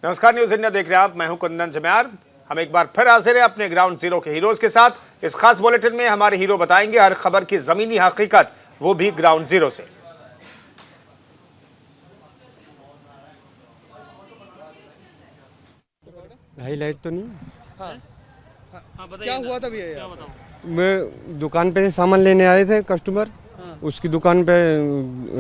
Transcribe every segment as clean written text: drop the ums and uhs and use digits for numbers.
नमस्कार, news India देख रहे हैं आप। मैं हूं कुंदन जम्यार। हम एक बार फिर हाजिर हैं अपने ग्राउंड जीरो के हीरोज के साथ। इस खास बुलेटिन में हमारे हीरो बताएंगे हर खबर की जमीनी हकीकत, वो भी ग्राउंड जीरो से। हाईलाइट तो नहीं। हाँ, क्या हुआ था भैया? मैं दुकान पे से सामान लेने आए थे कस्टमर। उसकी दुकान पे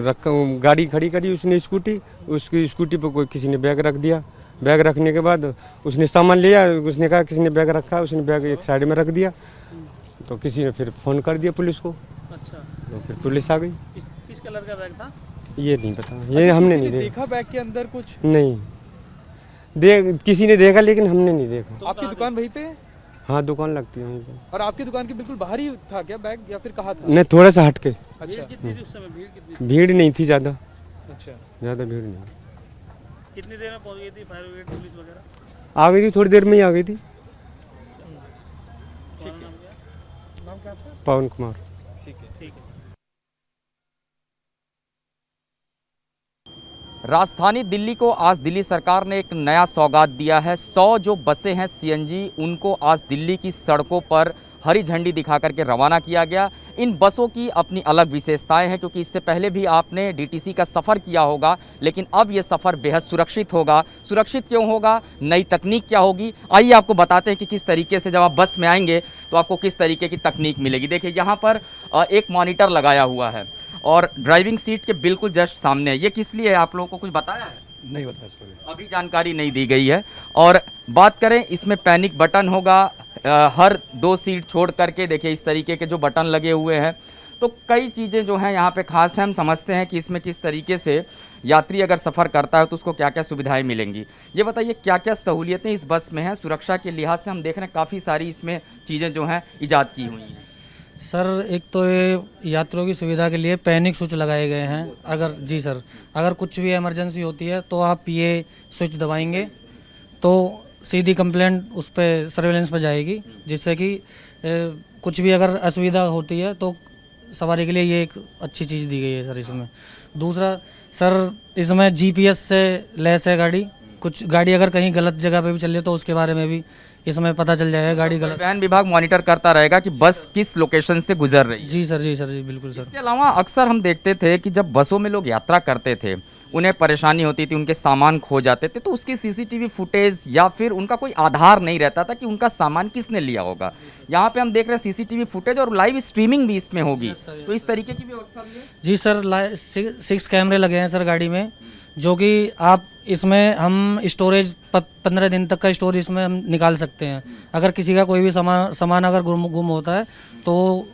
रखा गाड़ी खड़ी करी उसने स्कूटी। उसकी स्कूटी पे कोई किसी ने बैग रख दिया। बैग रखने के बाद उसने सामान लिया। उसने कहा किसी ने बैग रखा है। उसने बैग एक साइड में रख दिया। तो किसी ने फिर फ़ोन कर दिया पुलिस को। अच्छा, तो फिर पुलिस आ गई। किस कलर का बैग था? ये नहीं पता, ये हमने नहीं देखा बैग के अंदर कुछ? नहीं किसी ने देखा लेकिन हमने नहीं देखा। आपकी दुकान वहीं पे है? हाँ, दुकान लगती है वहीं पे। और आपकी दुकान के बिल्कुल बाहर ही था क्या बैग, या फिर कहाँ था? नहीं, थोड़ा सा हटके। अच्छा, कितनी थी उस समय? भीड़ कितनी? भीड़ नहीं थी ज़्यादा। अच्छा, ज़्यादा भीड़ नहीं। कितनी देर में पहुंच गई थी फायर ब्रिगेड पुलिस वगैरह? आ गई थी, थोड़ी देर में ही आ गई थी। नाम क्या था? पवन कुमार। ठीक है। राजधानी दिल्ली को आज दिल्ली सरकार ने एक नया सौगात दिया है। 100 जो बसें हैं सीएनजी, उनको आज दिल्ली की सड़कों पर हरी झंडी दिखा करके रवाना किया गया। इन बसों की अपनी अलग विशेषताएं हैं, क्योंकि इससे पहले भी आपने डीटीसी का सफ़र किया होगा, लेकिन अब ये सफ़र बेहद सुरक्षित होगा। सुरक्षित क्यों होगा? नई तकनीक क्या होगी? आइए आपको बताते हैं कि किस तरीके से जब आप बस में आएंगे तो आपको किस तरीके की तकनीक मिलेगी। देखिए, यहाँ पर एक मॉनिटर लगाया हुआ है और ड्राइविंग सीट के बिल्कुल जस्ट सामने है। ये किस लिए है, आप लोगों को कुछ बताया है? नहीं बताया सर, अभी जानकारी नहीं दी गई है। और बात करें, इसमें पैनिक बटन होगा हर 2 सीट छोड़ करके। देखिए, इस तरीके के जो बटन लगे हुए हैं। तो कई चीज़ें जो हैं यहाँ पे खास है। हम समझते हैं कि इसमें किस तरीके से यात्री अगर सफ़र करता है तो उसको क्या क्या सुविधाएं मिलेंगी। ये बताइए, क्या क्या सहूलियतें इस बस में हैं? सुरक्षा के लिहाज से हम देख रहे हैं काफ़ी सारी इसमें चीज़ें जो हैं ईजाद की हुई हैं। सर, एक तो ये यात्रियों की सुविधा के लिए पैनिक स्विच लगाए गए हैं। अगर कुछ भी इमरजेंसी होती है तो आप ये स्विच दबाएंगे तो सीधी कंप्लेंट उस पर सर्वेलेंस पर जाएगी, जिससे कि कुछ भी अगर असुविधा होती है तो सवारी के लिए ये एक अच्छी चीज़ दी गई है सर इसमें। दूसरा सर, इसमें जीपीएस से लैस है गाड़ी। कुछ गाड़ी अगर कहीं गलत जगह पे भी चल रही है तो उसके बारे में भी इसमें पता चल जाएगा गाड़ी गलत। परिवहन विभाग मॉनिटर करता रहेगा कि बस किस लोकेशन से गुजर रही है। जी सर, बिल्कुल सर। इसके अलावा अक्सर हम देखते थे कि जब बसों में लोग यात्रा करते थे, उन्हें परेशानी होती थी, उनके सामान खो जाते थे, तो उसकी सीसीटीवी फुटेज या फिर उनका कोई आधार नहीं रहता था कि उनका सामान किसने लिया होगा। यहाँ पे हम देख रहे हैं सीसीटीवी फुटेज और लाइव स्ट्रीमिंग भी इसमें होगी। तो इस तरीके की व्यवस्था भी है? जी सर, 6 कैमरे लगे हैं सर गाड़ी में, जो कि आप इसमें हम स्टोरेज 15 दिन तक का स्टोरेज इसमें हम निकाल सकते हैं। अगर किसी का कोई भी सामान अगर गुम होता है तो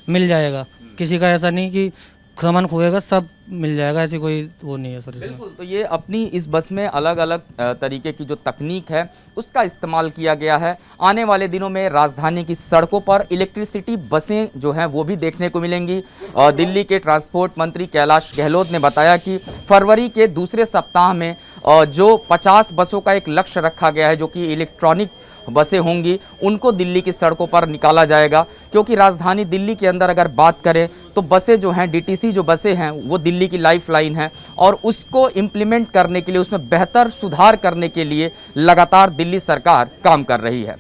मिल जाएगा। किसी का ऐसा नहीं कि सामान खोएगा, सब मिल जाएगा, ऐसी कोई वो नहीं है सर इसमें। बिल्कुल। तो ये अपनी इस बस में अलग अलग तरीके की जो तकनीक है उसका इस्तेमाल किया गया है। आने वाले दिनों में राजधानी की सड़कों पर इलेक्ट्रिसिटी बसें जो हैं वो भी देखने को मिलेंगी। दिल्ली के ट्रांसपोर्ट मंत्री कैलाश गहलोत ने बताया कि फरवरी के दूसरे सप्ताह में जो 50 बसों का एक लक्ष्य रखा गया है, जो कि इलेक्ट्रॉनिक बसें होंगी, उनको दिल्ली की सड़कों पर निकाला जाएगा। क्योंकि राजधानी दिल्ली के अंदर अगर बात करें तो बसें जो हैं, डीटीसी जो बसें हैं, वो दिल्ली की लाइफलाइन है और उसको इम्प्लीमेंट करने के लिए, उसमें बेहतर सुधार करने के लिए लगातार दिल्ली सरकार काम कर रही है।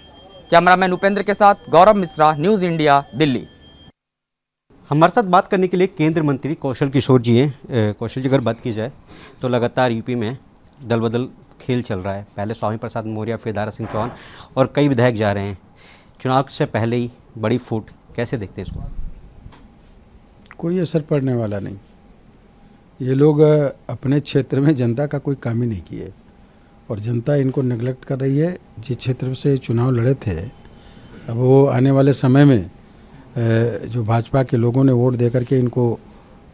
कैमरामैन उपेंद्र के साथ गौरव मिश्रा, न्यूज़ इंडिया, दिल्ली। हमारे साथ बात करने के लिए केंद्रीय मंत्री कौशल किशोर जी हैं। कौशल जी, अगर बात की जाए तो लगातार यूपी में दल बदल खेल चल रहा है। पहले स्वामी प्रसाद मौर्य, फिर दारा सिंह चौहान और कई विधायक जा रहे हैं। चुनाव से पहले ही बड़ी फूट, कैसे देखते हैं इसको? कोई असर पड़ने वाला नहीं। ये लोग अपने क्षेत्र में जनता का कोई काम ही नहीं किए और जनता इनको नेगलेक्ट कर रही है। जिस क्षेत्र से चुनाव लड़े थे, अब वो आने वाले समय में जो भाजपा के लोगों ने वोट दे करके इनको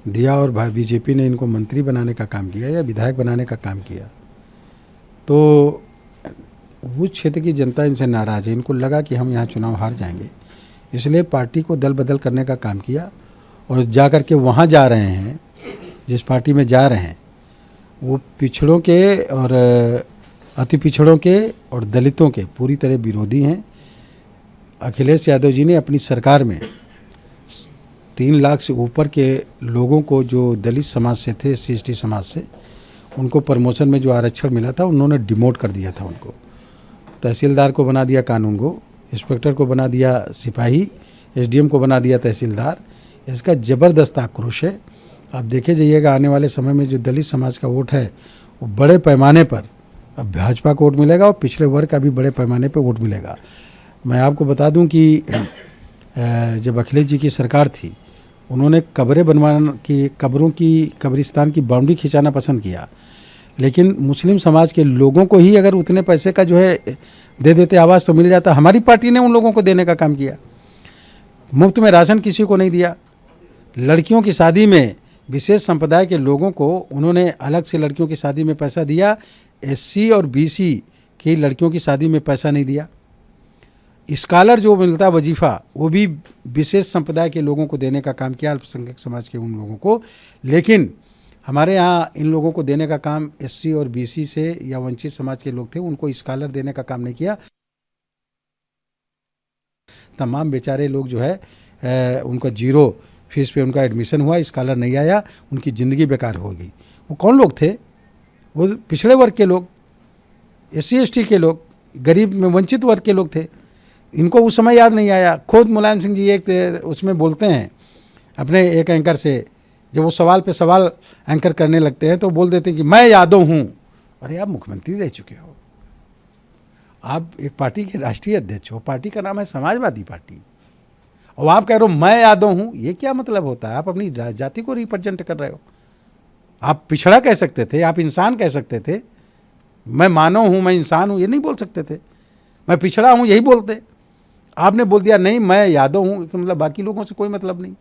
दिया और बीजेपी ने इनको मंत्री बनाने का काम किया या विधायक बनाने का काम किया, तो उस क्षेत्र की जनता इनसे नाराज़ है। इनको लगा कि हम यहाँ चुनाव हार जाएंगे, इसलिए पार्टी को दल बदल करने का काम किया और जा कर के वहाँ जा रहे हैं, जिस पार्टी में जा रहे हैं वो पिछड़ों के और अति पिछड़ों के और दलितों के पूरी तरह विरोधी हैं। अखिलेश यादव जी ने अपनी सरकार में 3 लाख से ऊपर के लोगों को, जो दलित समाज से थे, SC ST समाज से, उनको प्रमोशन में जो आरक्षण मिला था उन्होंने डिमोट कर दिया था उनको। तहसीलदार को बना दिया कानून को, इंस्पेक्टर को बना दिया सिपाही, एसडीएम को बना दिया तहसीलदार। इसका ज़बरदस्त आक्रोश है। आप देखे जाइएगा आने वाले समय में जो दलित समाज का वोट है वो बड़े पैमाने पर अब भाजपा को वोट मिलेगा और पिछड़े वर्ग का भी बड़े पैमाने पर वोट मिलेगा। मैं आपको बता दूं कि जब अखिलेश जी की सरकार थी उन्होंने कब्रें बनवाने की, कब्रों की, कब्रिस्तान की बाउंड्री खिंचाना पसंद किया, लेकिन मुस्लिम समाज के लोगों को ही अगर उतने पैसे का जो है दे देते आवाज़ तो मिल जाता। हमारी पार्टी ने उन लोगों को देने का काम किया। मुफ्त में राशन किसी को नहीं दिया। लड़कियों की शादी में विशेष संप्रदाय के लोगों को उन्होंने अलग से लड़कियों की शादी में पैसा दिया। एससी और बीसी की लड़कियों की शादी में पैसा नहीं दिया। स्कॉलर जो मिलता वजीफ़ा वो भी विशेष संप्रदाय के लोगों को देने का काम किया, अल्पसंख्यक समाज के उन लोगों को। लेकिन हमारे यहाँ इन लोगों को देने का काम एससी और बीसी से या वंचित समाज के लोग थे, उनको स्कॉलर देने का काम नहीं किया। तमाम बेचारे लोग जो है उनका जीरो फीस पे उनका एडमिशन हुआ, स्कॉलर नहीं आया, उनकी ज़िंदगी बेकार हो गई। वो कौन लोग थे? वो पिछड़े वर्ग के लोग, एससी एसटी के लोग, गरीब में वंचित वर्ग के लोग थे। इनको उस समय याद नहीं आया। खुद मुलायम सिंह जी एक उसमें बोलते हैं अपने एक एंकर से, जब वो सवाल पे सवाल एंकर करने लगते हैं तो बोल देते हैं कि मैं यादव हूँ। अरे आप मुख्यमंत्री रह चुके हो, आप एक पार्टी के राष्ट्रीय अध्यक्ष हो, पार्टी का नाम है समाजवादी पार्टी, और आप कह रहे हो मैं यादव हूँ। ये क्या मतलब होता है? आप अपनी जाति को रिप्रेजेंट कर रहे हो। आप पिछड़ा कह सकते थे, आप इंसान कह सकते थे। मैं मानव हूँ, मैं इंसान हूँ, ये नहीं बोल सकते थे। मैं पिछड़ा हूँ यही बोलते। आपने बोल दिया नहीं मैं यादव हूँ, तो मतलब बाकी लोगों से कोई मतलब नहीं,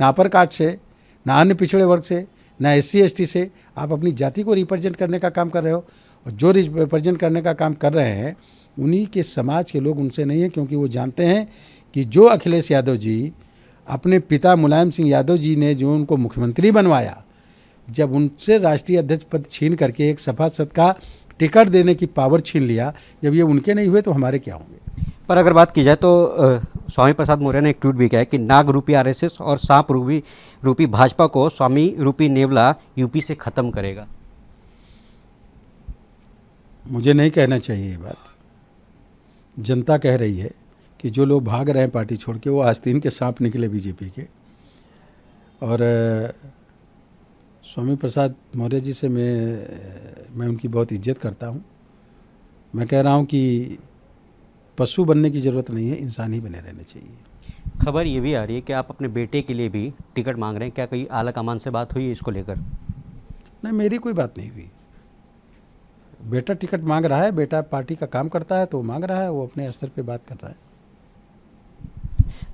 ना अपर कास्ट से, ना अन्य पिछड़े वर्ग से, ना एससी एसटी से। आप अपनी जाति को रिप्रेजेंट करने का काम कर रहे हो, और जो रिप्रेजेंट करने का काम कर रहे हैं उन्हीं के समाज के लोग उनसे नहीं है, क्योंकि वो जानते हैं कि जो अखिलेश यादव जी, अपने पिता मुलायम सिंह यादव जी ने जो उनको मुख्यमंत्री बनवाया, जब उनसे राष्ट्रीय अध्यक्ष पद छीन करके एक सभासद का टिकट देने की पावर छीन लिया, जब ये उनके नहीं हुए तो हमारे क्या होंगे? पर अगर बात की जाए तो स्वामी प्रसाद मौर्य ने एक ट्वीट भी किया है कि नाग रूपी आरएसएस और सांप रूपी भाजपा को स्वामी रूपी नेवला यूपी से खत्म करेगा। मुझे नहीं कहना चाहिए ये बात। जनता कह रही है कि जो लोग भाग रहे हैं पार्टी छोड़ के, वो आस्तीन के सांप निकले बीजेपी के। और स्वामी प्रसाद मौर्य जी से मैं उनकी बहुत इज्जत करता हूँ। मैं कह रहा हूँ कि पशु बनने की ज़रूरत नहीं है, इंसान ही बने रहने चाहिए। खबर ये भी आ रही है कि आप अपने बेटे के लिए भी टिकट मांग रहे हैं। क्या कोई आला कमान से बात हुई है इसको लेकर? नहीं, मेरी कोई बात नहीं हुई। बेटा टिकट मांग रहा है, बेटा पार्टी का काम करता है तो मांग रहा है, वो अपने स्तर पे बात कर रहा है।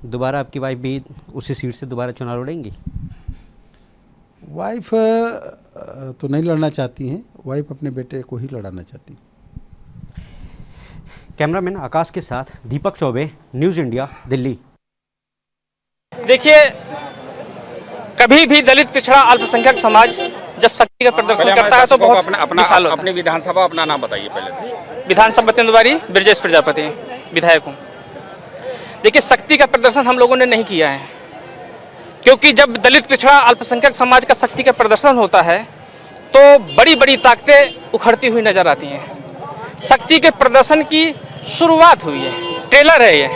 दोबारा आपकी वाइफ भी उसी सीट से दोबारा चुनाव लड़ेंगी? वाइफ तो नहीं लड़ना चाहती हैं, वाइफ अपने बेटे को ही लड़ाना चाहती। कैमरामैन आकाश के साथ दीपक चौबे, न्यूज़ इंडिया, दिल्ली। देखिए, कभी भी दलित पिछड़ा अल्पसंख्यक समाज जब शक्ति का प्रदर्शन करता है तो बहुत विशाल होता है। अपनी विधानसभा अपना नाम बताइए पहले। विधानसभा तेंदुआरी, ब्रजेश प्रजापति विधायक हूँ। देखिए, शक्ति का प्रदर्शन हम लोगों ने नहीं किया है, क्योंकि जब दलित पिछड़ा अल्पसंख्यक समाज का शक्ति का प्रदर्शन होता है तो बड़ी बड़ी ताकतें उखड़ती हुई नजर आती हैं। शक्ति के प्रदर्शन की शुरुआत हुई है, ट्रेलर है ये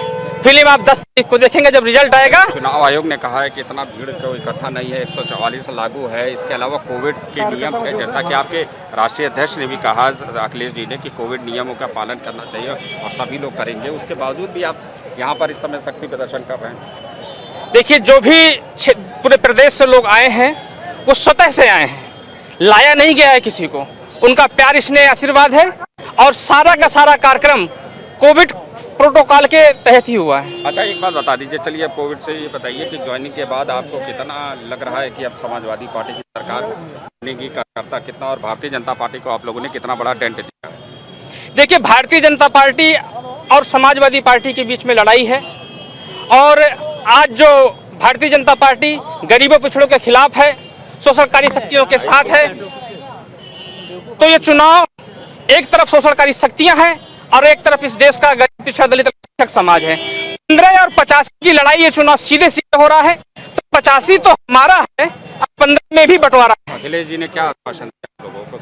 फिल्म। आप 10 तारीख को देखेंगे जब रिजल्ट आएगा। चुनाव आयोग ने कहा है कि इतना भीड़ को इकट्ठा नहीं है, 144 लागू है। इसके अलावा कोविड के नियम से, जैसा कि आपके राष्ट्रीय अध्यक्ष ने भी कहा अखिलेश जी ने कि कोविड नियमों का पालन करना चाहिए और सभी लोग करेंगे। उसके बावजूद भी आप यहाँ पर इस समय शक्ति प्रदर्शन कर रहे हैं। देखिए, जो भी पूरे प्रदेश से लोग आए हैं वो स्वतः से आए हैं, लाया नहीं गया है किसी को। उनका प्यार, स्नेह, आशीर्वाद है, और सारा का सारा कार्यक्रम कोविड प्रोटोकॉल के तहत ही हुआ है। अच्छा, एक बात बता दीजिए, चलिए अब कोविड से ये बताइए कि ज्वाइनिंग के बाद आपको कितना लग रहा है कि अब समाजवादी पार्टी की सरकार बनेगी, कार्यकर्ता कितना, और भारतीय जनता पार्टी को आप लोगों ने कितना बड़ा डेंट दिया? देखिए, भारतीय जनता पार्टी और समाजवादी पार्टी के बीच में लड़ाई है, और आज जो भारतीय जनता पार्टी गरीबों पिछड़ों के खिलाफ है, शोषणकारी शक्तियों के साथ है, तो ये चुनाव एक तरफ शोषणकारी शक्तियां हैं और एक तरफ इस देश का गरीब पिछड़ा दलित समाज है। 15 और 85 की लड़ाई ये चुनाव सीधे सीधे हो रहा है, तो 85 तो हमारा है, 15 में भी बंटवारा है। अखिलेश जी ने क्या आश्वासन दिया लोगों को?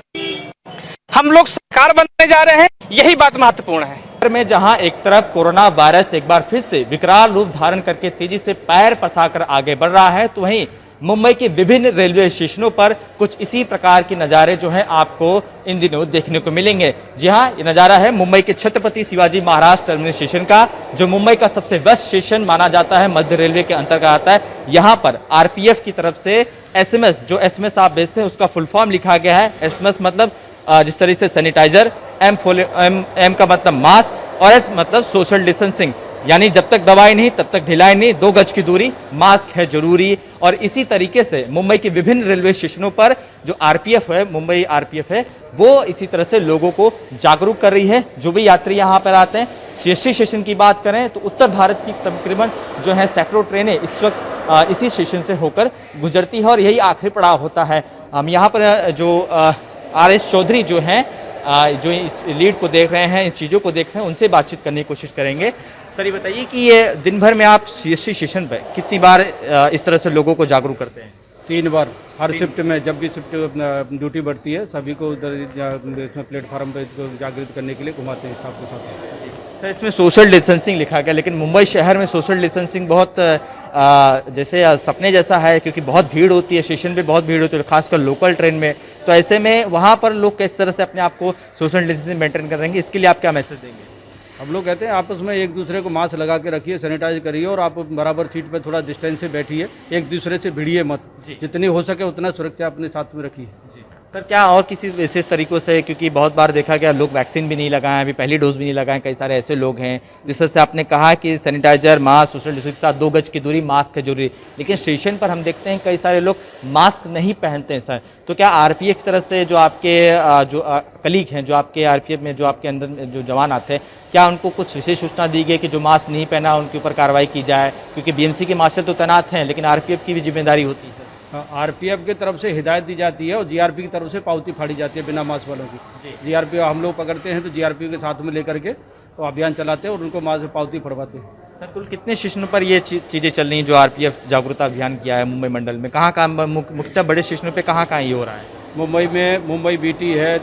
हम लोग सरकार बनने जा रहे हैं, यही बात महत्वपूर्ण है। में जहां एक तरफ कोरोना वायरस एक बार फिर से विकराल रूप धारण करके तेजी से पैर पसाकर आगे बढ़ रहा है, तो वहीं मुंबई के विभिन्न रेलवे स्टेशनों पर कुछ इसी प्रकार के नज़ारे जो हैं आपको इन दिनों देखने को मिलेंगे। जी हाँ, ये नज़ारा है मुंबई के छत्रपति शिवाजी महाराज टर्मिनस स्टेशन का, जो मुंबई का सबसे बेस्ट स्टेशन माना जाता है, मध्य रेलवे के अंतर्गत आता है। यहाँ पर आरपीएफ की तरफ से एसएमएस, जो एसएमएस आप भेजते हैं उसका फुल फॉर्म लिखा गया है। एसएमएस मतलब जिस तरीके से सैनिटाइजर, एम का मतलब मास्क और एस मतलब सोशल डिस्टेंसिंग, यानी जब तक दवाई नहीं तब तक ढिलाई नहीं, 2 गज की दूरी, मास्क है जरूरी। और इसी तरीके से मुंबई के विभिन्न रेलवे स्टेशनों पर जो आरपीएफ है, मुंबई आरपीएफ है, वो इसी तरह से लोगों को जागरूक कर रही है। जो भी यात्री यहाँ पर आते हैं, सीएसटी स्टेशन की बात करें तो उत्तर भारत की तकरीबन जो है सैकड़ों ट्रेनें इस वक्त इसी स्टेशन से होकर गुजरती है और यही आखिरी पड़ाव होता है। हम यहाँ पर जो आर.एस. चौधरी जो हैं, जो लीड को देख रहे हैं, इन चीज़ों को देख रहे हैं, उनसे बातचीत करने की कोशिश करेंगे। सर ये बताइए कि ये दिन भर में आप सीएसटी स्टेशन पर कितनी बार इस तरह से लोगों को जागरूक करते हैं? 3 बार हर शिफ्ट में, जब भी शिफ्ट ड्यूटी बढ़ती है सभी को उधर इसमें प्लेटफार्म पर जागृत करने के लिए घुमाते हैं स्टाफ के साथ। सर इसमें सोशल डिस्टेंसिंग लिखा गया, लेकिन मुंबई शहर में सोशल डिस्टेंसिंग बहुत जैसे सपने जैसा है, क्योंकि बहुत भीड़ होती है, स्टेशन पे बहुत भीड़ होती है, खासकर लोकल ट्रेन में। तो ऐसे में वहाँ पर लोग किस तरह से अपने आप को सोशल डिस्टेंसिंग मेंटेन करेंगे, इसके लिए आप क्या मैसेज देंगे? हम लोग कहते हैं आपस में एक दूसरे को मास्क लगा के रखिए, सैनिटाइज करिए और आप बराबर सीट पर थोड़ा डिस्टेंस से बैठिए, एक दूसरे से भिड़िए मत, जितनी हो सके उतना सुरक्षा अपने साथ में रखिए। सर क्या और किसी विशेष तरीकों से, क्योंकि बहुत बार देखा गया लोग वैक्सीन भी नहीं लगाएं, अभी पहली डोज भी नहीं लगाएं, कई सारे ऐसे लोग हैं, जिस तरह से आपने कहा कि सैनिटाइजर, मास्क, सोशल डिस्टेंसिंग के साथ 2 गज की दूरी, मास्क है जरूरी, लेकिन स्टेशन पर हम देखते हैं कई सारे लोग मास्क नहीं पहनते हैं। सर तो क्या आरपीएफ की तरफ से जो आपके जो कलीग हैं, जो आपके आरपीएफ में जो आपके अंदर जो जवान आते हैं, क्या उनको कुछ विशेष सूचना दी गई कि जो मास्क नहीं पहना उनके ऊपर कार्रवाई की जाए? क्योंकि बीएमसी के मार्शल तो तैनात हैं, लेकिन आरपीएफ की भी जिम्मेदारी होती है। आरपीएफ की तरफ से हिदायत दी जाती है और जीआरपी की तरफ से पावती फाड़ी जाती है बिना मास्क वालों की। जीआरपी हम लोग पकड़ते हैं तो जीआरपी के साथ में लेकर के तो अभियान चलाते हैं और उनको मास्क पावती फड़वाते हैं। सर कुल कितने स्टेशनों पर ये चीज़ें चल रही हैं जो आरपीएफ जागरूकता अभियान किया है मुंबई मंडल में? कहाँ कहाँ मुख्यतः बड़े स्टेशनों पर कहाँ ये हो रहा है? मुंबई में मुंबई बीटी है,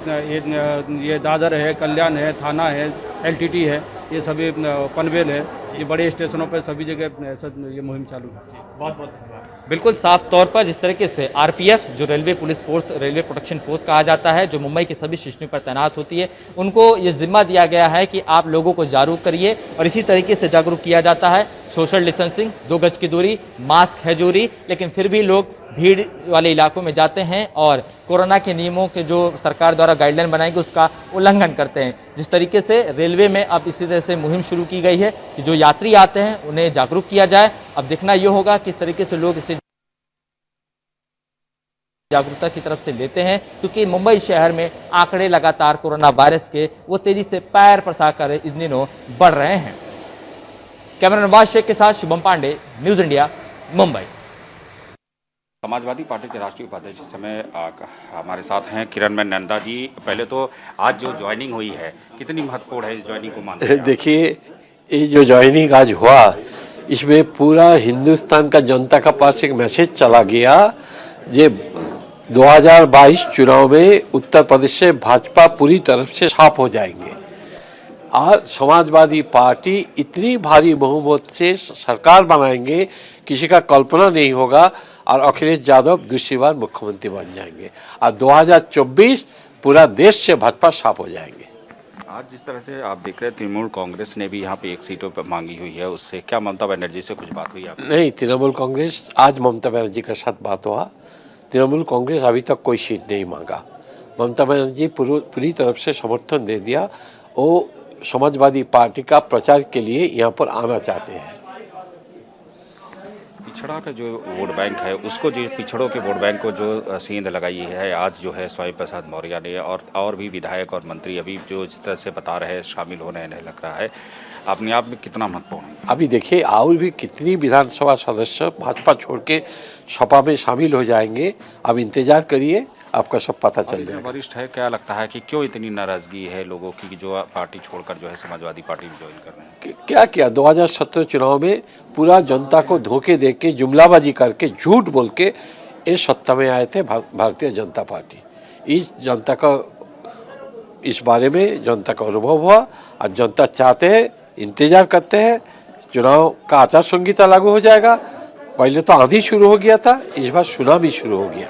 ये दादर है, कल्याण है, थाना है, एलटीटी है, ये सभी पनवेल है, ये बड़े स्टेशनों पर सभी जगह ये मुहिम चालू है। बहुत बहुत धन्यवाद। बिल्कुल साफ तौर पर जिस तरीके से आरपीएफ, जो railway police force, railway protection force कहा जाता है, जो मुंबई के सभी स्टेशनों पर तैनात होती है, उनको ये जिम्मा दिया गया है कि आप लोगों को जागरूक करिए और इसी तरीके से जागरूक किया जाता है। सोशल डिस्टेंसिंग, 2 गज की दूरी, मास्क है जरूरी, लेकिन फिर भी लोग भीड़ वाले इलाकों में जाते हैं और कोरोना के नियमों के जो सरकार द्वारा गाइडलाइन बनाई गई उसका उल्लंघन करते हैं। जिस तरीके से रेलवे में अब इसी तरह से मुहिम शुरू की गई है कि जो यात्री आते हैं उन्हें जागरूक किया जाए। अब देखना ये होगा किस तरीके से लोग इसे जागरूकता की तरफ से लेते हैं, क्योंकि मुंबई शहर में आंकड़े लगातार कोरोना वायरस के वो तेजी से पैर पसार इन दिनों बढ़ रहे हैं। कैमरा नवाज शेख के साथ Shubham Pandey, News India, Mumbai. Samajwadi Party के राष्ट्रीय उपाध्यक्ष इस समय हमारे साथ हैं किरणमय नंदा जी। पहले तो आज जो ज्वाइनिंग हुई है कितनी महत्वपूर्ण है, इस ज्वाइनिंग को मानते हैं? देखिए, ये जो ज्वाइनिंग आज हुआ इसमें पूरा हिंदुस्तान का जनता का पास एक मैसेज चला गया। ये 2022 चुनाव में उत्तर प्रदेश से भाजपा पूरी तरफ से साफ हो जाएंगे और समाजवादी पार्टी इतनी भारी बहुमत से सरकार बनाएंगे किसी का कल्पना नहीं होगा और अखिलेश यादव दूसरी बार मुख्यमंत्री बन जाएंगे और 2024 पूरा देश से भाजपा साफ हो जाएंगे। आज जिस तरह से आप देख रहे हैं तृणमूल कांग्रेस ने भी यहाँ पे 1 सीटों पर मांगी हुई है, उससे क्या ममता बनर्जी से कुछ बात हुई आपकी? नहीं, तृणमूल कांग्रेस आज ममता बनर्जी के साथ बात हुआ। तृणमूल कांग्रेस अभी तक कोई सीट नहीं मांगा। ममता बनर्जी पूरी तरफ से समर्थन दे दिया। वो समाजवादी पार्टी का प्रचार के लिए यहाँ पर आना चाहते हैं। पिछड़ा का जो वोट बैंक है उसको, जो पिछड़ों के वोट बैंक को जो सेंध लगाई है आज जो है स्वामी प्रसाद मौर्य ने और भी विधायक और मंत्री अभी जो जिस तरह से बता रहे हैं शामिल होने लग रहा है, अपने आप में कितना महत्वपूर्ण है? अभी देखिए और भी कितनी विधानसभा सदस्य भाजपा छोड़ के सपा में शामिल हो जाएंगे। अब इंतजार करिए, आपका सब पता चल जाएगा। वरिष्ठ है, क्या लगता है कि क्यों इतनी नाराजगी है लोगों की जो पार्टी छोड़कर जो है समाजवादी पार्टी में ज्वाइन कर रहे हैं? क्या किया 2017 चुनाव में पूरा जनता को धोखे दे के, जुमलाबाजी करके, झूठ बोल के इस सत्ता में आए थे भारतीय जनता पार्टी। इस जनता का इस बारे में जनता का अनुभव हुआ और जनता चाहते हैं, इंतजार करते हैं। चुनाव का आचार संहिता लागू हो जाएगा। पहले तो आंधी शुरू हो गया था, इस बार सुनामी शुरू हो गया।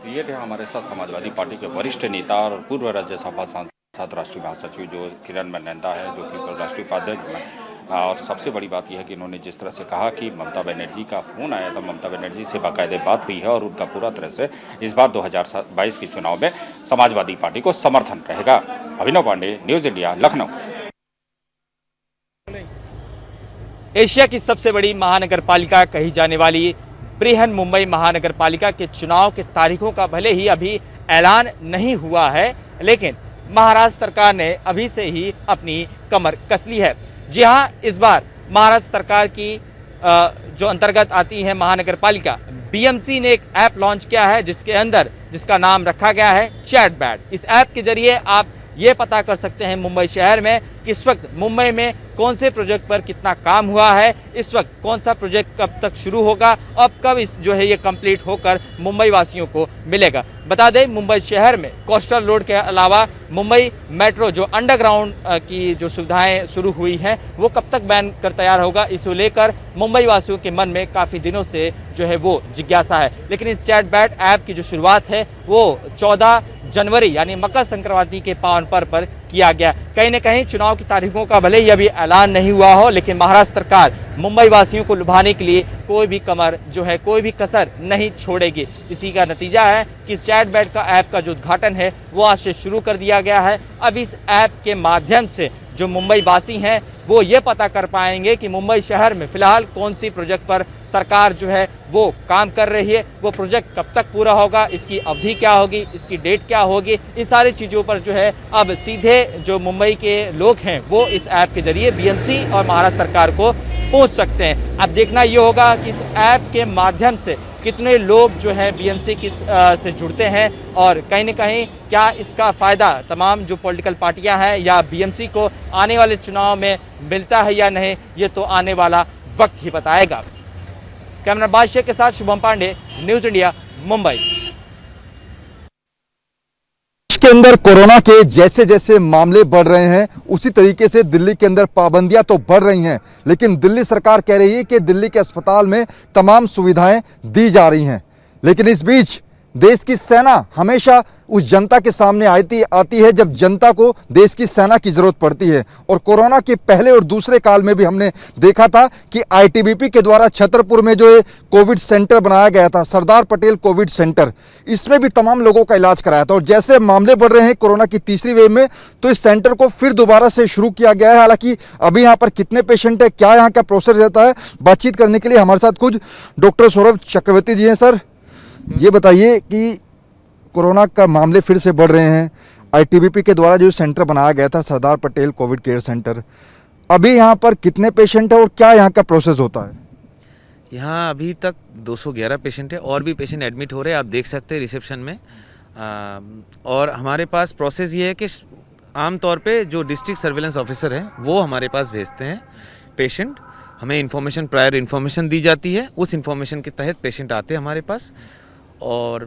ये थे हमारे साथ समाजवादी पार्टी के वरिष्ठ नेता और पूर्व राज्यसभा सांसद राष्ट्रीय महासचिव जो किरण मनेंदा है, जो कि राष्ट्रीय उपाध्यक्ष हैं। और सबसे बड़ी बात यह है कि इन्होंने जिस तरह से कहा कि ममता बनर्जी का फ़ोन आया था, ममता बनर्जी से बाकायदे बात हुई है और उनका पूरा तरह से इस बार 2022 के चुनाव में समाजवादी पार्टी को समर्थन रहेगा। Abhinav Pandey, news India, Lucknow. Asia की सबसे बड़ी महानगर पालिका कही जाने वाली बृहन मुंबई महानगर पालिका के चुनाव के तारीखों का भले ही अभी ऐलान नहीं हुआ है, लेकिन महाराष्ट्र सरकार ने अभी से ही अपनी कमर कस ली है। जी हाँ, इस बार महाराष्ट्र सरकार की जो अंतर्गत आती है महानगर पालिका, बीएमसी ने एक ऐप लॉन्च किया है जिसका नाम रखा गया है चैटबैट। इस ऐप के जरिए आप ये पता कर सकते हैं मुंबई शहर में कि इस वक्त मुंबई में कौन से प्रोजेक्ट पर कितना काम हुआ है, इस वक्त कौन सा प्रोजेक्ट कब तक शुरू होगा और कब इस जो है ये कंप्लीट होकर मुंबई वासियों को मिलेगा। बता दें, मुंबई शहर में कोस्टल रोड के अलावा मुंबई मेट्रो जो अंडरग्राउंड की जो सुविधाएं शुरू हुई हैं वो कब तक बन कर तैयार होगा, इसे लेकर मुंबई वासियों के मन में काफ़ी दिनों से जो है वो जिज्ञासा है। लेकिन इस चैटबैट ऐप की जो शुरुआत है वो 14 जनवरी यानी मकर संक्रांति के पावन पर्व पर किया गया। कहीं न कहीं चुनाव की तारीखों का भले ही अभी ऐलान नहीं हुआ हो, लेकिन महाराष्ट्र सरकार मुंबई वासियों को लुभाने के लिए कोई भी कसर नहीं छोड़ेगी। इसी का नतीजा है कि चैटबैट का ऐप का जो उद्घाटन है वो आज से शुरू कर दिया गया है। अब इस ऐप के माध्यम से जो मुंबई वासी हैं वो ये पता कर पाएंगे कि मुंबई शहर में फिलहाल कौन सी प्रोजेक्ट पर सरकार जो है वो काम कर रही है, वो प्रोजेक्ट कब तक पूरा होगा, इसकी अवधि क्या होगी, इसकी डेट क्या होगी, इन सारी चीज़ों पर जो है अब सीधे जो मुंबई के लोग हैं वो इस ऐप के जरिए बीएमसी और महाराष्ट्र सरकार को पहुंच सकते हैं। अब देखना ये होगा कि इस ऐप के माध्यम से कितने लोग जो है बीएमसी से जुड़ते हैं और कहीं न कहीं क्या इसका फ़ायदा तमाम जो पॉलिटिकल पार्टियां हैं या बीएमसी को आने वाले चुनाव में मिलता है या नहीं, ये तो आने वाला वक्त ही बताएगा। कैमरा बादशाह के साथ शुभम पांडे, न्यूज़ इंडिया, मुंबई। के अंदर कोरोना के जैसे जैसे मामले बढ़ रहे हैं उसी तरीके से दिल्ली के अंदर पाबंदियां तो बढ़ रही हैं, लेकिन दिल्ली सरकार कह रही है कि दिल्ली के अस्पताल में तमाम सुविधाएं दी जा रही हैं। लेकिन इस बीच देश की सेना हमेशा उस जनता के सामने आती है जब जनता को देश की सेना की ज़रूरत पड़ती है। और कोरोना के पहले और दूसरे काल में भी हमने देखा था कि आईटीबीपी के द्वारा छतरपुर में जो है कोविड सेंटर बनाया गया था, सरदार पटेल कोविड सेंटर, इसमें भी तमाम लोगों का इलाज कराया था। और जैसे मामले बढ़ रहे हैं कोरोना की तीसरी वेव में, तो इस सेंटर को फिर दोबारा से शुरू किया गया है। हालांकि अभी यहाँ पर कितने पेशेंट है, क्या यहाँ का प्रोसेस रहता है, बातचीत करने के लिए हमारे साथ कुछ डॉक्टर सौरभ चक्रवर्ती जी हैं। सर, ये बताइए कि कोरोना का मामले फिर से बढ़ रहे हैं, आईटीबीपी के द्वारा जो सेंटर बनाया गया था Sardar Patel Covid care centre, अभी यहाँ पर कितने पेशेंट है और क्या यहाँ का प्रोसेस होता है? यहाँ अभी तक 211 पेशेंट है और भी पेशेंट एडमिट हो रहे हैं, आप देख सकते हैं रिसेप्शन में। और हमारे पास प्रोसेस ये है कि आमतौर पे जो डिस्ट्रिक्ट सर्वेलेंस ऑफिसर हैं वो हमारे पास भेजते हैं पेशेंट, हमें प्रायर इन्फॉर्मेशन दी जाती है, उस इन्फॉर्मेशन के तहत पेशेंट आते हैं हमारे पास और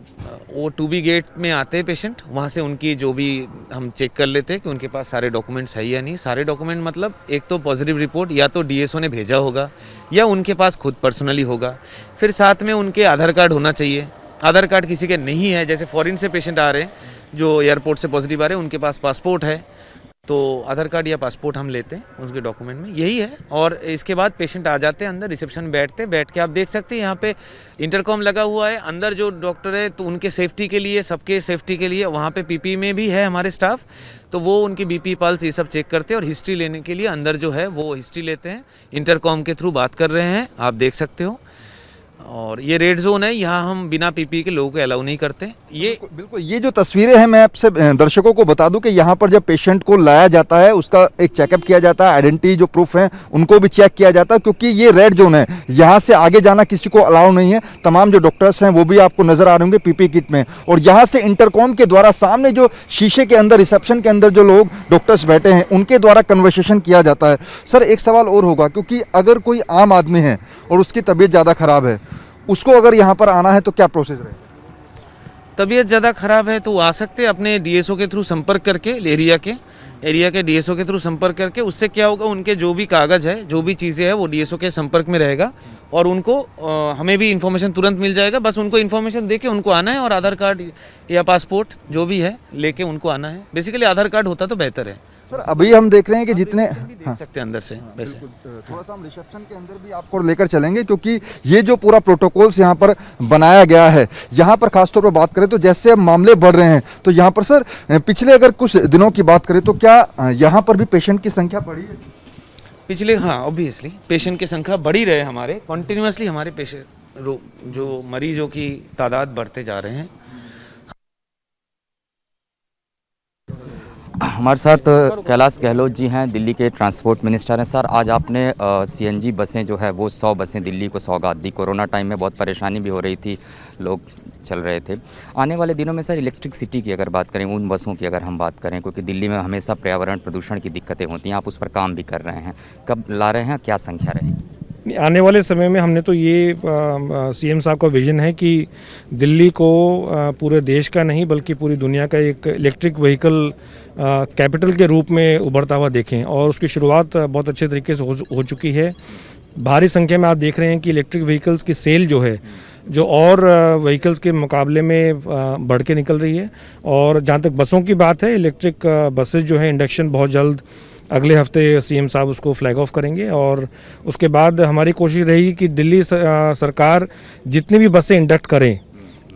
वो 2B गेट में आते हैं पेशेंट, वहाँ से उनकी जो भी हम चेक कर लेते हैं कि उनके पास सारे डॉक्यूमेंट्स है या नहीं। सारे डॉक्यूमेंट मतलब एक तो पॉजिटिव रिपोर्ट या तो डीएसओ ने भेजा होगा या उनके पास खुद पर्सनली होगा, फिर साथ में उनके आधार कार्ड होना चाहिए। आधार कार्ड किसी के नहीं है, जैसे फॉरेन से पेशेंट आ रहे हैं जो एयरपोर्ट से पॉजिटिव आ रहे हैं, उनके पास पासपोर्ट है तो आधार कार्ड या पासपोर्ट हम लेते हैं उसके डॉक्यूमेंट में, यही है। और इसके बाद पेशेंट आ जाते हैं अंदर, रिसेप्शन बैठ के आप देख सकते हैं यहाँ पे इंटरकॉम लगा हुआ है। अंदर जो डॉक्टर है तो उनके सेफ्टी के लिए, सबके सेफ्टी के लिए वहाँ पे पीपी में भी है हमारे स्टाफ, तो वो उनकी बीपी पल्स ये सब चेक करते हैं और हिस्ट्री लेने के लिए अंदर जो है वो हिस्ट्री लेते हैं, इंटरकॉम के थ्रू बात कर रहे हैं, आप देख सकते हो। और ये रेड जोन है, यहाँ हम बिना पीपी के लोगों को अलाउ नहीं करते। ये बिल्कुल ये जो तस्वीरें हैं, मैं आपसे दर्शकों को बता दूं कि यहाँ पर जब पेशेंट को लाया जाता है उसका एक चेकअप किया जाता है, आइडेंटिटी जो प्रूफ है उनको भी चेक किया जाता है, क्योंकि ये रेड जोन है, यहाँ से आगे जाना किसी को अलाउ नहीं है। तमाम जो डॉक्टर्स हैं वो भी आपको नजर आ रहे होंगे पीपी किट में, और यहाँ से इंटरकॉम के द्वारा सामने जो शीशे के अंदर रिसेप्शन के अंदर जो लोग डॉक्टर्स बैठे हैं उनके द्वारा कन्वर्सेशन किया जाता है। सर, एक सवाल और होगा, क्योंकि अगर कोई आम आदमी है और उसकी तबीयत ज़्यादा खराब है, उसको अगर यहाँ पर आना है तो क्या प्रोसेस रहेगा? तबीयत ज़्यादा ख़राब है तो वो आ सकते हैं अपने डीएसओ के थ्रू संपर्क करके, एरिया के डीएसओ के थ्रू संपर्क करके। उससे क्या होगा, उनके जो भी कागज़ है, जो भी चीज़ें हैं, वो डीएसओ के संपर्क में रहेगा और उनको हमें भी इन्फॉर्मेशन तुरंत मिल जाएगा। बस उनको इन्फॉर्मेशन दे के उनको आना है और आधार कार्ड या पासपोर्ट जो भी है लेके उनको आना है। बेसिकली आधार कार्ड होता तो बेहतर है। सर अभी हम देख रहे हैं कि जितने देख सकते हैं अंदर से, वैसे थोड़ा सा हम रिसेप्शन के अंदर भी आपको लेकर चलेंगे, क्योंकि ये जो पूरा प्रोटोकॉल्स यहाँ पर बनाया गया है, यहाँ पर खासतौर पर बात करें तो जैसे अब मामले बढ़ रहे हैं तो यहाँ पर सर पिछले अगर कुछ दिनों की बात करें तो क्या यहाँ पर भी पेशेंट की संख्या बढ़ी है? पिछले, हाँ ऑब्वियसली पेशेंट की संख्या बढ़ी रहे, हमारे कंटिन्यूसली हमारे पेशेंट जो मरीजों की तादाद बढ़ते जा रहे हैं। हमारे साथ कैलाश गहलोत जी हैं, दिल्ली के ट्रांसपोर्ट मिनिस्टर हैं। सर, आज आपने सीएनजी बसें जो है वो 100 बसें दिल्ली को सौगात दी। कोरोना टाइम में बहुत परेशानी भी हो रही थी, लोग चल रहे थे। आने वाले दिनों में सर इलेक्ट्रिक सिटी की अगर बात करें, उन बसों की अगर हम बात करें, क्योंकि दिल्ली में हमेशा पर्यावरण प्रदूषण की दिक्कतें होती हैं, आप उस पर काम भी कर रहे हैं, कब ला रहे हैं, क्या संख्या रहेगी? आने वाले समय में हमने तो ये सीएम साहब का विजन है कि दिल्ली को पूरे देश का नहीं बल्कि पूरी दुनिया का एक इलेक्ट्रिक व्हीकल कैपिटल के रूप में उभरता हुआ देखें, और उसकी शुरुआत बहुत अच्छे तरीके से हो चुकी है। भारी संख्या में आप देख रहे हैं कि इलेक्ट्रिक व्हीकल्स की सेल जो है, जो और व्हीकल्स के मुकाबले में बढ़ के निकल रही है। और जहाँ तक बसों की बात है, इलेक्ट्रिक बसेस जो है इंडक्शन बहुत जल्द अगले हफ्ते सीएम साहब उसको फ्लैग ऑफ करेंगे, और उसके बाद हमारी कोशिश रहेगी कि दिल्ली सरकार जितनी भी बसें इंडक्ट करें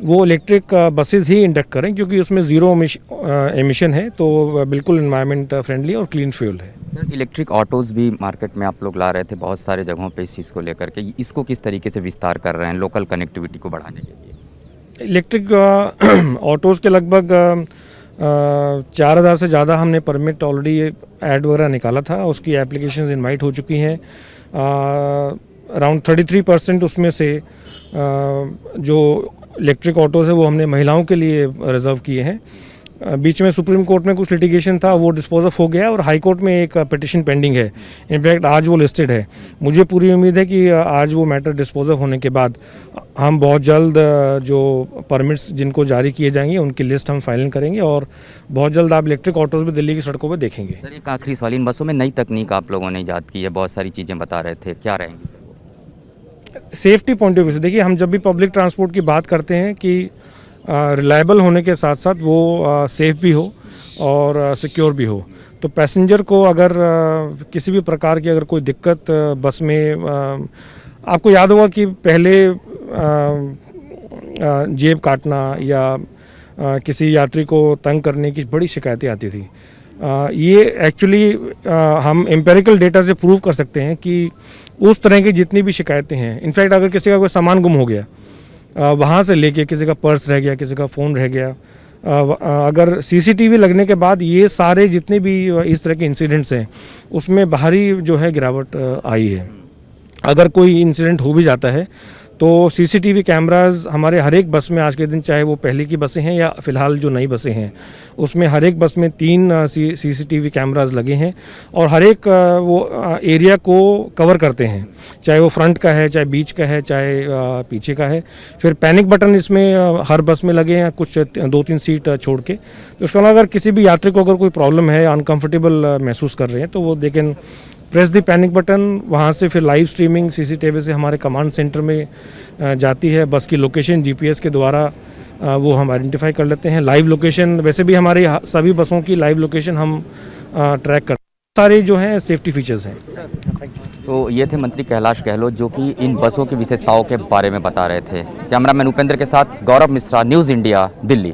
वो इलेक्ट्रिक बसेस ही इंडक्ट करें, क्योंकि उसमें ज़ीरो एमिशन है, तो बिल्कुल एनवायरनमेंट फ्रेंडली और क्लीन फ्यूल है। सर, इलेक्ट्रिक ऑटोज़ भी मार्केट में आप लोग ला रहे थे बहुत सारे जगहों पे इस चीज़ को लेकर के, इसको किस तरीके से विस्तार कर रहे हैं लोकल कनेक्टिविटी को बढ़ाने के लिए? इलेक्ट्रिक ऑटोज़ के लगभग 4000 से ज़्यादा हमने परमिट ऑलरेडी ऐड वगैरह निकाला था, उसकी एप्लीकेशंस इनवाइट हो चुकी हैं। अराउंड 33% उसमें से जो इलेक्ट्रिक ऑटोज़ है वो हमने महिलाओं के लिए रिज़र्व किए हैं। बीच में सुप्रीम कोर्ट में कुछ लिटिगेशन था, वो डिस्पोज ऑफ हो गया, और हाई कोर्ट में एक पिटिशन पेंडिंग है। इनफैक्ट आज वो लिस्टेड है। मुझे पूरी उम्मीद है कि आज वो मैटर डिस्पोज ऑफ होने के बाद हम बहुत जल्द जो परमिट्स जिनको जारी किए जाएंगे उनकी लिस्ट हम फाइनल करेंगे, और बहुत जल्द आप इलेक्ट्रिक ऑटोज़ भी दिल्ली की सड़कों पर देखेंगे। सर, एक आखिरी सवाल, इन बसों में नई तकनीक आप लोगों ने ईजाद की है, बहुत सारी चीज़ें बता रहे थे, क्या रहेंगी? सेफ्टी पॉइंट ऑफ व्यू से देखिए, हम जब भी पब्लिक ट्रांसपोर्ट की बात करते हैं कि रिलायबल होने के साथ साथ वो सेफ़ भी हो और सिक्योर भी हो, तो पैसेंजर को अगर किसी भी प्रकार की अगर कोई दिक्कत बस में, आपको याद होगा कि पहले जेब काटना या किसी यात्री को तंग करने की बड़ी शिकायतें आती थी। ये एक्चुअली हम एम्पेरिकल डेटा से प्रूव कर सकते हैं कि उस तरह की जितनी भी शिकायतें हैं, इनफैक्ट अगर किसी का कोई सामान गुम हो गया, वहाँ से लेके किसी का पर्स रह गया, किसी का फ़ोन रह गया, अगर सीसीटीवी लगने के बाद ये सारे जितने भी इस तरह के इंसिडेंट्स हैं उसमें बाहरी जो है गिरावट आई है। अगर कोई इंसिडेंट हो भी जाता है तो सीसीटीवी कैमरास हमारे हर एक बस में आज के दिन, चाहे वो पहले की बसें हैं या फ़िलहाल जो नई बसें हैं, उसमें हर एक बस में 3 सीसीटीवी कैमरास लगे हैं, और हर एक वो एरिया को कवर करते हैं, चाहे वो फ्रंट का है, चाहे बीच का है, चाहे पीछे का है। फिर पैनिक बटन इसमें हर बस में लगे हैं, कुछ 2-3 सीट छोड़ के। तो उसके अलावा अगर किसी भी यात्री को अगर कोई प्रॉब्लम है, अनकम्फर्टेबल महसूस कर रहे हैं, तो वो they can press the panic button. वहाँ से फिर लाइव स्ट्रीमिंग सीसीटीवी से हमारे कमांड सेंटर में जाती है। बस की लोकेशन जीपीएस के द्वारा वो हम आइडेंटिफाई कर लेते हैं। लाइव लोकेशन, वैसे भी हमारी सभी बसों की लाइव लोकेशन हम ट्रैक करते हैं। सारे जो हैं सेफ्टी फीचर्स हैं। तो ये थे मंत्री कैलाश गहलोत, जो कि इन बसों की विशेषताओं के बारे में बता रहे थे। कैमरामैन उपेंद्र के साथ गौरव मिश्रा, न्यूज़ इंडिया, दिल्ली।